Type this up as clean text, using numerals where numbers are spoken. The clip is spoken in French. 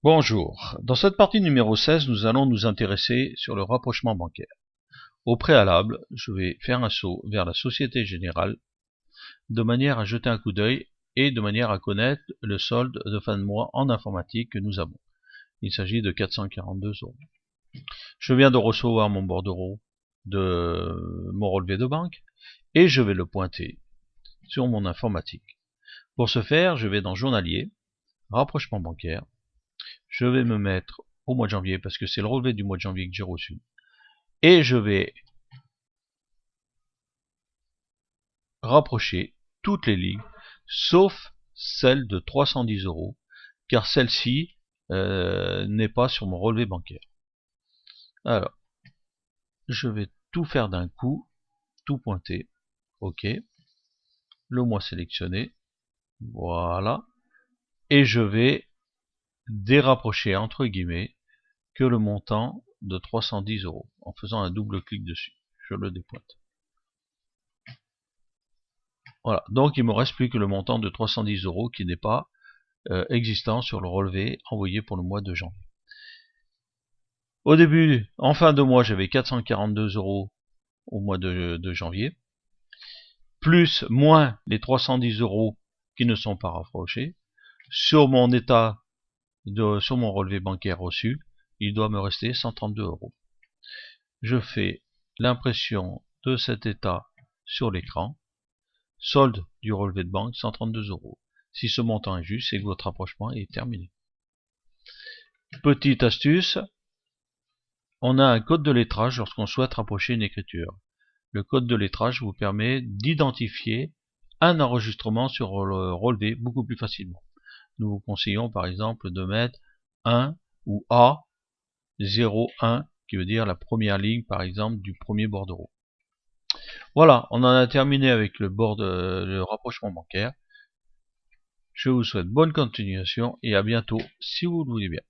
Bonjour, dans cette partie numéro 16, nous allons nous intéresser sur le rapprochement bancaire. Au préalable, je vais faire un saut vers la Société Générale, de manière à jeter un coup d'œil et de manière à connaître le solde de fin de mois en informatique que nous avons. Il s'agit de 442 €. Je viens de recevoir mon bordereau de mon relevé de banque et je vais le pointer sur mon informatique. Pour ce faire, je vais dans Journalier, Rapprochement bancaire. Je vais me mettre au mois de janvier parce que c'est le relevé du mois de janvier que j'ai reçu. Et je vais rapprocher toutes les lignes, sauf celle de 310 €, car celle-ci n'est pas sur mon relevé bancaire. Alors, je vais tout faire d'un coup, tout pointer. OK. Le mois sélectionné. Voilà. Et je vais dérapprocher, entre guillemets, que le montant de 310 € en faisant un double clic dessus. Je le dépointe. Voilà, donc il me reste plus que le montant de 310 € qui n'est pas existant sur le relevé envoyé pour le mois de janvier. Au début, en fin de mois, j'avais 442 € au mois de janvier, plus moins les 310 € qui ne sont pas rapprochés. Sur mon état, sur mon relevé bancaire reçu, il doit me rester 132 €. Je fais l'impression de cet état sur l'écran. Solde du relevé de banque, 132 €. Si ce montant est juste, c'est que votre rapprochement est terminé. Petite astuce, on a un code de lettrage lorsqu'on souhaite rapprocher une écriture. Le code de lettrage vous permet d'identifier un enregistrement sur le relevé beaucoup plus facilement. Nous vous conseillons par exemple de mettre 1 ou A01, qui veut dire la première ligne par exemple du premier bordereau. Voilà, on en a terminé avec le rapprochement bancaire. Je vous souhaite bonne continuation et à bientôt si vous le voulez bien.